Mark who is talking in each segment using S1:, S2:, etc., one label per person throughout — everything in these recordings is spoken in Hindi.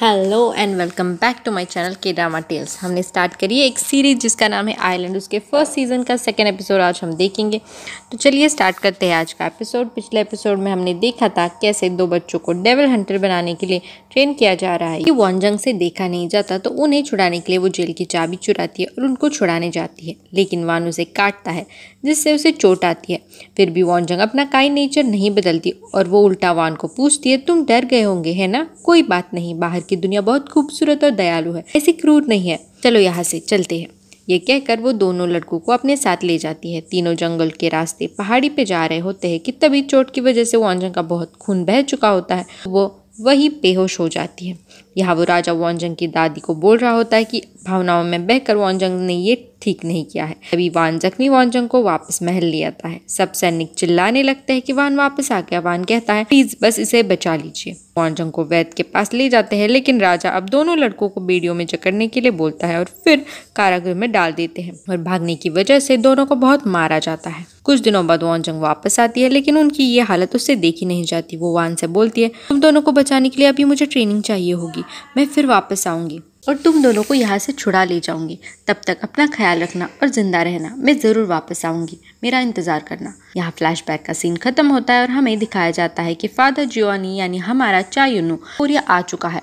S1: Hello and welcome back to my channel K drama tales. हमने स्टार्ट करी है एक सीरीज जिसका नाम है आइलैंड। उसके फर्स्ट सीजन का सेकंड एपिसोड आज हम देखेंगे। तो चलिए स्टार्ट करते हैं आज का एपिसोड। पिछले एपिसोड में हमने देखा था कैसे दो बच्चों को डेविल हंटर बनाने के लिए ट्रेन किया जा रहा है। कि वॉन्जंग से देखा नहीं जाता तो उन्हें छुड़ाने के लिए वो जेल की चाबी चुराती है और उनको छुड़ाने जाती है, लेकिन वान उसे काटता है जिससे उसे चोट आती है। फिर भी वॉन्जंग अपना काइंड नेचर नहीं बदलती और वो उल्टा वान को पूछती है, तुम डर गए होंगे है ना? कोई बात नहीं, बाहर की दुनिया बहुत खूबसूरत और दयालु है, ऐसी क्रूर नहीं है। चलो यहाँ से चलते हैं। ये कहकर वो दोनों लड़कों को अपने साथ ले जाती है। तीनों जंगल के रास्ते पहाड़ी पे जा रहे होते हैं कि तभी चोट की वजह से वॉन्जंग का बहुत खून बह चुका होता है। वो वही बेहोश हो जाती है। यहाँ वो राजा वॉन्जंग की दादी को बोल रहा होता है कि भावनाओं में बहकर वॉन्जंग ने ये ठीक नहीं किया है। तभी वान जख्मी वॉन्जंग को वापस महल ले आता है। सब सैनिक चिल्लाने लगते हैं कि वान वापस आ गया। वान कहता है, प्लीज बस इसे बचा लीजिए। वॉन्जंग को वैद्य के पास ले जाते हैं, लेकिन राजा अब दोनों लड़कों को बेड़ियों में जकड़ने के लिए बोलता है और फिर कारागृह में डाल देते हैं और भागने की वजह से दोनों को बहुत मारा जाता है। कुछ दिनों बाद वॉन्जंग वापस आती है, लेकिन उनकी ये हालत उससे देखी नहीं जाती। वो वान से बोलती है, तुम दोनों को बचाने के लिए अभी मुझे ट्रेनिंग चाहिए होगी। मैं फिर वापस आऊंगी और तुम दोनों को यहाँ से छुड़ा ले जाऊंगी। तब तक अपना ख्याल रखना और जिंदा रहना। मैं जरूर वापस आऊंगी, मेरा इंतजार करना। यहाँ फ्लैशबैक का सीन खत्म होता है और हमें दिखाया जाता है कि फादर जियोनी यानी हमारा चा युनू कोरिया आ चुका है।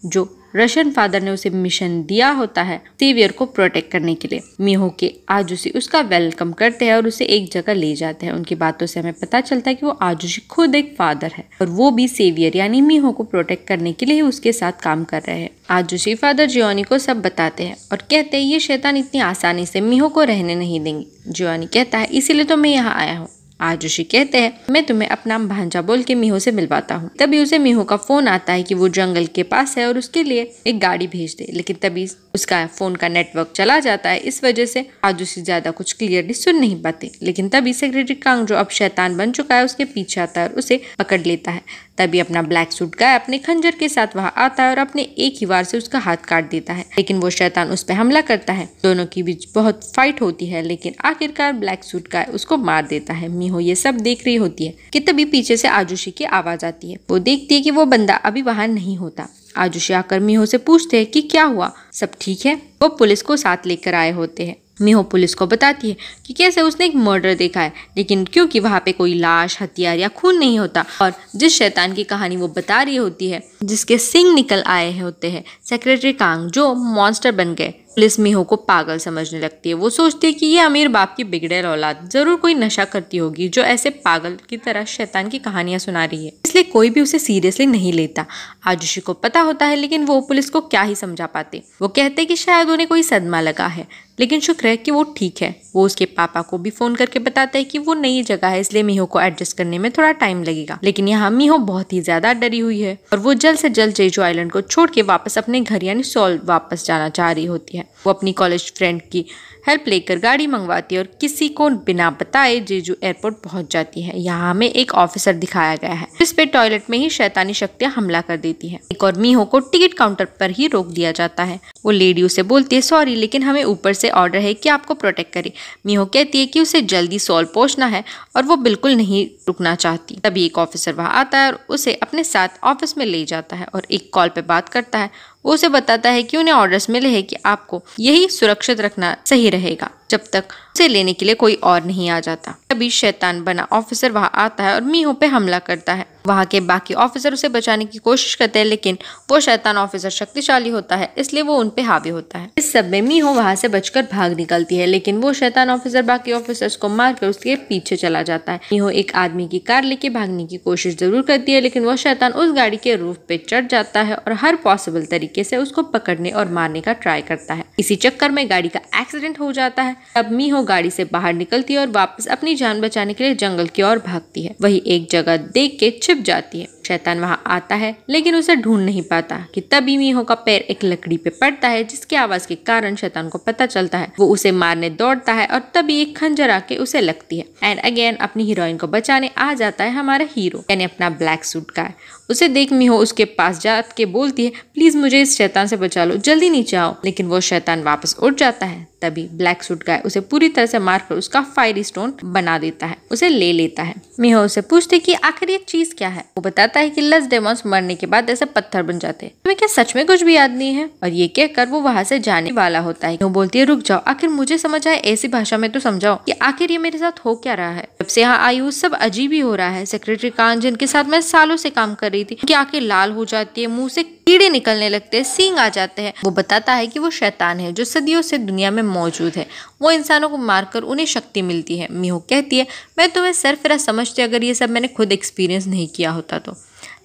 S1: जो रशियन फादर ने उसे मिशन दिया होता है सेवियर को प्रोटेक्ट करने के लिए। मिहो के आजुशी उसका वेलकम करते हैं और उसे एक जगह ले जाते हैं। उनकी बातों से हमें पता चलता है कि वो आजुशी खुद एक फादर है और वो भी सेवियर यानी मिहो को प्रोटेक्ट करने के लिए उसके साथ काम कर रहे हैं। आजुशी फादर जियोनी को सब बताते हैं और कहते हैं ये शैतान इतनी आसानी से मिहो को रहने नहीं देंगे। जियोनी कहता है, इसीलिए तो मैं यहाँ आया हूँ। आजुशी कहते हैं, मैं तुम्हें अपना भांजा बोल के मिहो से मिलवाता हूँ। तभी उसे मिहो का फोन आता है कि वो जंगल के पास है और उसके लिए एक गाड़ी भेज दे, लेकिन तभी उसका फोन का नेटवर्क चला जाता है। इस वजह से आजुशी ज्यादा कुछ क्लियरली सुन नहीं पाते। लेकिन तभी सेक्रेटरी कांग जो अब शैतान बन चुका है उसके पीछे आता है और उसे पकड़ लेता है। तभी अपना ब्लैक सूट गाय अपने खंजर के साथ वहां आता है और अपने एक ही वार से उसका हाथ काट देता है, लेकिन वो शैतान उस पर हमला करता है। दोनों के बीच बहुत फाइट होती है, लेकिन आखिरकार ब्लैक सूट गाय उसको मार देता है। मिहो ये सब देख रही होती है कि तभी पीछे से आजुशी की आवाज आती है। वो देखती है कि वो बंदा अभी वहां नहीं होता। आजुशी आकर मिहो से पूछते हैं कि क्या हुआ, सब ठीक है? वो पुलिस को साथ लेकर आए होते हैं। मिहो पुलिस को बताती है कि कैसे उसने एक मर्डर देखा है, लेकिन क्योंकि वहां पे कोई लाश, हथियार या खून नहीं होता और जिस शैतान की कहानी वो बता रही होती है, जिसके सिंग निकल आए होते हैं सेक्रेटरी कांग जो मॉन्स्टर बन गए, पुलिस मिहो को पागल समझने लगती है। वो सोचती है कि ये अमीर बाप की बिगड़ेल औलाद जरूर कोई नशा करती होगी जो ऐसे पागल की तरह शैतान की कहानियां सुना रही है, इसलिए कोई भी उसे सीरियसली नहीं लेता। आजुशी को पता होता है, लेकिन वो पुलिस को क्या ही समझा पाते। वो कहते हैं कि शायद उन्हें कोई सदमा लगा है, लेकिन शुक्र है कि वो ठीक है। वो उसके पापा को भी फोन करके बताता है कि वो नई जगह है, इसलिए मिहो को एडजस्ट करने में थोड़ा टाइम लगेगा। लेकिन यहाँ मिहो बहुत ही ज्यादा डरी हुई है और वो जल्द से जल्द जेजू आइलैंड को छोड़ के वापस अपने घर यानी सोल वापस जाना चाह रही होती है। वो अपनी कॉलेज फ्रेंड की हेल्प लेकर गाड़ी मंगवाती है और किसी को बिना बताए जेजू एयरपोर्ट पहुंच जाती है। यहाँ हमें एक ऑफिसर दिखाया गया है जिस पे टॉयलेट में ही शैतानी शक्तियां हमला कर देती है। एक और मिहो को टिकट काउंटर पर ही रोक दिया जाता है। वो लेडी उसे बोलती है, सॉरी लेकिन हमें ऊपर से ऑर्डर है कि आपको प्रोटेक्ट करे। मिहो कहती है कि उसे जल्दी सोल पहुंचना है और वो बिल्कुल नहीं रुकना चाहती। तभी एक ऑफिसर वहां आता है और उसे अपने साथ ऑफिस में ले जाता है और एक कॉल पे बात करता है। वो उसे बताता है कि उन्हें ऑर्डर्स मिले हैं कि आपको यही सुरक्षित रखना सही रहेगा जब तक उसे लेने के लिए कोई और नहीं आ जाता। तभी शैतान बना ऑफिसर वहां आता है और मिहो पे हमला करता है। वहां के बाकी ऑफिसर उसे बचाने की कोशिश करते हैं, लेकिन वो शैतान ऑफिसर शक्तिशाली होता है, इसलिए वो उनपे हावी होता है। इस सब में मिहो वहां से बचकर भाग निकलती है, लेकिन वो शैतान ऑफिसर बाकी ऑफिसर्स को मारकर उसके पीछे चला जाता है। मिहो एक आदमी की कार लेके भागने की कोशिश जरूर करती है, लेकिन वो शैतान उस गाड़ी के रूफ पे चढ़ जाता है और हर पॉसिबल तरीके से उसको पकड़ने और मारने का ट्राई करता है। इसी चक्कर में गाड़ी का एक्सीडेंट हो जाता है। अब मिहो गाड़ी से बाहर निकलती है और वापस अपनी जान बचाने के लिए जंगल की ओर भागती है। वही एक जगह देख के छिप जाती है। शैतान वहां आता है, लेकिन उसे ढूंढ नहीं पाता कि तभी मिहो का पैर एक लकड़ी पे पड़ता है, जिसकी आवाज के कारण शैतान को पता चलता है। वो उसे मारने दौड़ता है और तभी एक खंजर आके उसे लगती है। एंड अगेन अपनी हीरोइन को बचाने आ जाता है हमारा हीरो यानी अपना ब्लैक सूट गाय। उसे देख मिहो उसके पास जाके बोलती है, प्लीज मुझे इस शैतान से बचा लो, जल्दी नीचे आओ। लेकिन वो शैतान वापस उठ जाता है। तभी ब्लैक सूट गाय उसे पूरी तरह से मारकर उसका फायरी स्टोन बना देता है, उसे ले लेता है। मीहो उसे पूछती कि आखिर ये चीज क्या है। वो बताता है कि लस डेमॉन्स मरने के बाद ऐसे पत्थर बन जाते हैं। तुम्हें क्या सच में कुछ भी याद नहीं है? और ये कहकर वो वहाँ से जाने वाला होता है। वो बोलती है रुक जाओ, आखिर मुझे समझ आए ऐसी भाषा में तो समझाओ कि आखिर ये मेरे साथ हो क्या रहा है। जब से यहाँ आई हूँ सब अजीब ही हो रहा है। सेक्रेटरी कान जिनके साथ मैं सालों से काम कर रही थी, उनकी आंखें लाल हो जाती है, मुंह से कीड़े निकलने लगते हैं, सींग आ जाते हैं। वो बताता है कि वो शैतान है जो सदियों से दुनिया में मौजूद है। वो इंसानों को मारकर उन्हें शक्ति मिलती है। मीहो कहती है मैं तुम्हें सरफिरा समझती अगर ये सब मैंने खुद एक्सपीरियंस नहीं किया होता तो,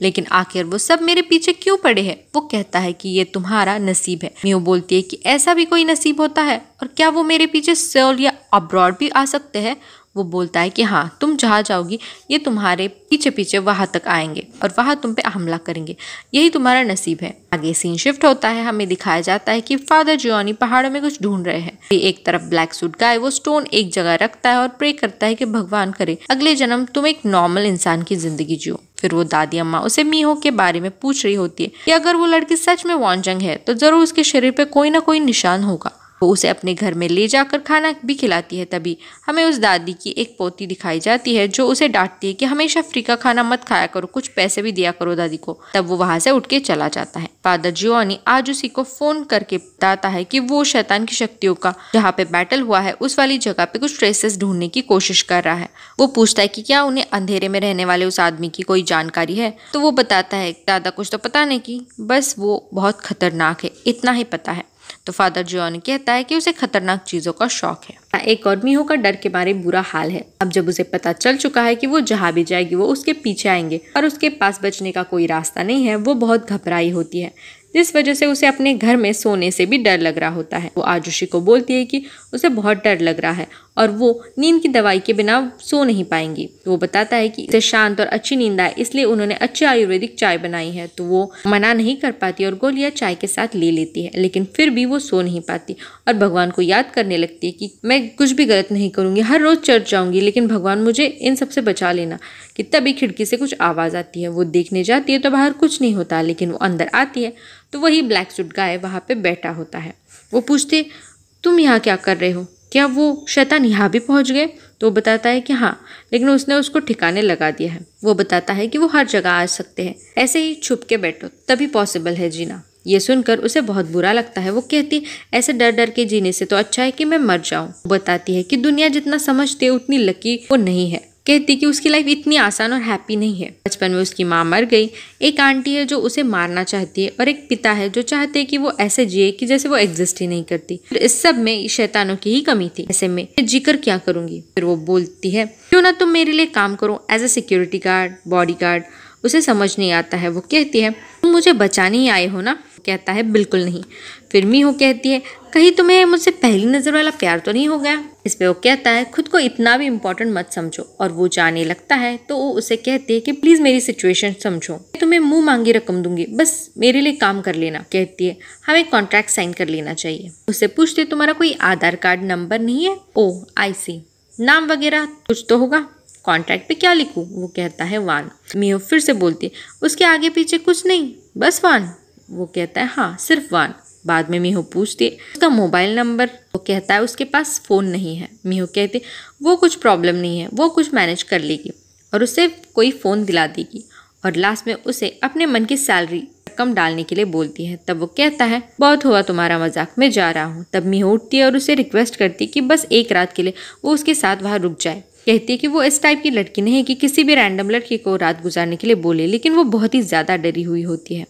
S1: लेकिन आखिर वो सब मेरे पीछे क्यों पड़े हैं? वो कहता है कि ये तुम्हारा नसीब है। मीहो बोलती है कि ऐसा भी कोई नसीब होता है, और क्या वो मेरे पीछे सेउल या अब्रॉड भी आ सकते हैं? वो बोलता है कि हाँ, तुम जहाँ जाओगी ये तुम्हारे पीछे पीछे वहां तक आएंगे और वहां तुम पे हमला करेंगे, यही तुम्हारा नसीब है। आगे सीन शिफ्ट होता है, हमें दिखाया जाता है कि फादर जियोनी पहाड़ों में कुछ ढूंढ रहे हैं। एक तरफ ब्लैक सूट गाय वो स्टोन एक जगह रखता है और प्रे करता है कि भगवान करे अगले जन्म तुम एक नॉर्मल इंसान की जिंदगी जियो। फिर वो दादी अम्मा उसे मीहो के बारे में पूछ रही होती है कि अगर वो लड़की सच में वांजंग है तो जरूर उसके शरीर पे कोई ना कोई निशान होगा। वो उसे अपने घर में ले जाकर खाना भी खिलाती है। तभी हमें उस दादी की एक पोती दिखाई जाती है जो उसे डांटती है कि हमेशा फ्री का खाना मत खाया करो, कुछ पैसे भी दिया करो दादी को। तब वो वहां से उठ के चला जाता है। फादर जियोनी आज उसी को फोन करके बताता है कि वो शैतान की शक्तियों का जहाँ पे बैटल हुआ है उस वाली जगह पे कुछ ट्रेसेस ढूंढने की कोशिश कर रहा है। वो पूछता है कि क्या उन्हें अंधेरे में रहने वाले उस आदमी की कोई जानकारी है। तो वो बताता है ज्यादा कुछ तो पता नहीं की, बस वो बहुत खतरनाक है, इतना ही पता है। तो फादर जियोनी कहता है कि उसे खतरनाक चीजों का शौक है। एक और मीहो का डर के मारे बुरा हाल है। अब जब उसे पता चल चुका है कि वो जहाँ भी जाएगी वो उसके पीछे आएंगे और उसके पास बचने का कोई रास्ता नहीं है, वो बहुत घबराई होती है, जिस वजह से उसे अपने घर में सोने से भी डर लग रहा होता है। वो आजुशी को बोलती है कि उसे बहुत डर लग रहा है और वो नींद की दवाई के बिना सो नहीं पाएंगी। तो वो बताता है कि इसे शांत और अच्छी नींद आए इसलिए उन्होंने अच्छी आयुर्वेदिक चाय बनाई है। तो वो मना नहीं कर पाती और गोलियां चाय के साथ ले लेती है, लेकिन फिर भी वो सो नहीं पाती और भगवान को याद करने लगती है कि मैं कुछ भी गलत नहीं करूंगी, हर रोज चर्च जाऊंगी, लेकिन भगवान मुझे इन सबसे बचा लेना। कि तभी खिड़की से कुछ आवाज आती है। वो देखने जाती है तो बाहर कुछ नहीं होता, लेकिन वो अंदर आती है तो वही ब्लैक सूट गाय वहां पे बैठा होता है। वो पूछते तुम यहाँ क्या कर रहे हो, क्या वो शैतान यहाँ भी पहुंच गए? तो वो बताता है कि हाँ, लेकिन उसने उसको ठिकाने लगा दिया है। वो बताता है कि वो हर जगह आ सकते हैं, ऐसे ही छुप के बैठो तभी पॉसिबल है जीना। ये सुनकर उसे बहुत बुरा लगता है। वो कहती ऐसे डर डर के जीने से तो अच्छा है कि मैं मर जाऊं। बताती है कि दुनिया जितना समझते है उतनी लकी वो नहीं है। कहती कि उसकी लाइफ इतनी आसान और हैप्पी नहीं है। बचपन में उसकी माँ मर गई, एक आंटी है जो उसे मारना चाहती है और एक पिता है जो चाहते हैं कि वो ऐसे जिए कि जैसे वो एग्जिस्ट ही नहीं करती। इस सब में शैतानों की ही कमी थी, ऐसे में जीकर क्या करूंगी। फिर वो बोलती है क्यों ना तुम मेरे लिए काम करो as a security guard, bodyguard. उसे समझ नहीं आता है। वो कहती है तुम मुझे बचाने ही आए हो ना? कहता है बिल्कुल नहीं। फिर मीहो कहती है कहीं तुम्हें मुझसे पहली नजर वाला प्यार तो नहीं हो गया? इस पे वो कहता है खुद को इतना भी इम्पोर्टेंट मत समझो। और वो जाने लगता है तो वो उसे कहती है कि प्लीज मेरी सिचुएशन समझो, तुम्हें मुंह मांगी रकम दूंगी, बस मेरे लिए काम कर लेना। कहती है हमें कॉन्ट्रैक्ट साइन कर लेना चाहिए। उससे पूछते तुम्हारा कोई आधार कार्ड नंबर नहीं है? ओ आई सी, नाम वगैरह कुछ तो होगा, कॉन्ट्रैक्ट पे क्या लिखूं? वो कहता है वान। मीहो फिर से बोलती है उसके आगे पीछे कुछ नहीं, बस वान। वो कहता है हाँ सिर्फ वान। बाद में मीहो पूछती है उसका मोबाइल नंबर। वो कहता है उसके पास फोन नहीं है। मीहो कहती वो कुछ प्रॉब्लम नहीं है, वो कुछ मैनेज कर लेगी और उसे कोई फोन दिला देगी। और लास्ट में उसे अपने मन की सैलरी रकम डालने के लिए बोलती है। तब वो कहता है बहुत हुआ तुम्हारा मजाक, मैं जा रहा हूँ। तब मीहो उठती है और उसे रिक्वेस्ट करती है कि बस एक रात के लिए वो उसके साथ वहाँ रुक जाए। कहती है कि वो इस टाइप की लड़की नहीं है कि किसी भी रैंडम लड़की को रात गुजारने के लिए बोले, लेकिन वो बहुत ही ज्यादा डरी हुई होती है।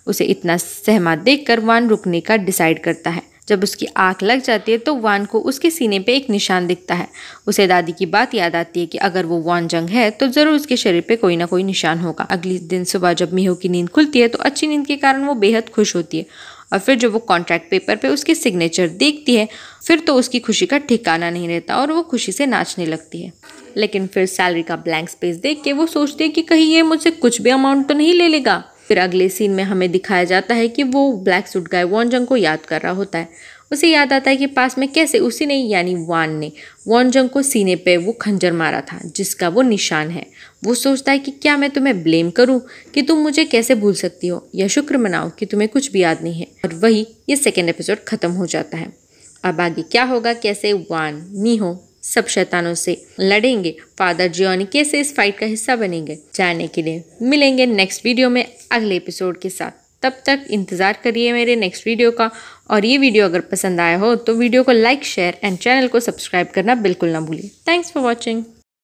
S1: उसे इतना सहमत देखकर वान रुकने का डिसाइड करता है। जब उसकी आंख लग जाती है तो वान को उसके सीने पे एक निशान दिखता है। उसे दादी की बात याद आती है कि अगर वो वांजंग है तो जरूर उसके शरीर पे कोई ना कोई निशान होगा। अगले दिन सुबह जब मीहो की नींद खुलती है तो अच्छी नींद के कारण वो बेहद खुश होती है। और फिर जब वो कॉन्ट्रैक्ट पेपर पे उसके सिग्नेचर देखती है फिर तो उसकी खुशी का ठिकाना नहीं रहता और वो खुशी से नाचने लगती है। लेकिन फिर सैलरी का ब्लैंक स्पेस देख के वो सोचती है कि कहीं ये मुझसे कुछ भी अमाउंट तो नहीं ले लेगा। फिर अगले सीन में हमें दिखाया जाता है कि वो ब्लैक सूट गाय वांजंग को याद कर रहा होता है। उसे याद आता है कि पास में कैसे उसी ने यानी वान ने वांजंग को सीने पे वो खंजर मारा था जिसका वो निशान है। वो सोचता है कि क्या मैं तुम्हें ब्लेम करूं कि तुम मुझे कैसे भूल सकती हो, या शुक्र मनाओ कि तुम्हें कुछ भी याद नहीं है। और वही ये सेकेंड एपिसोड खत्म हो जाता है। अब आगे क्या होगा, कैसे वान, मीहो सब शैतानों से लड़ेंगे, फादर जियोनी कैसे इस फाइट का हिस्सा बनेंगे, जानने के लिए मिलेंगे नेक्स्ट वीडियो में अगले एपिसोड के साथ। तब तक इंतज़ार करिए मेरे नेक्स्ट वीडियो का। और ये वीडियो अगर पसंद आया हो तो वीडियो को लाइक, शेयर एंड चैनल को सब्सक्राइब करना बिल्कुल ना भूलिए। Thanks for watching.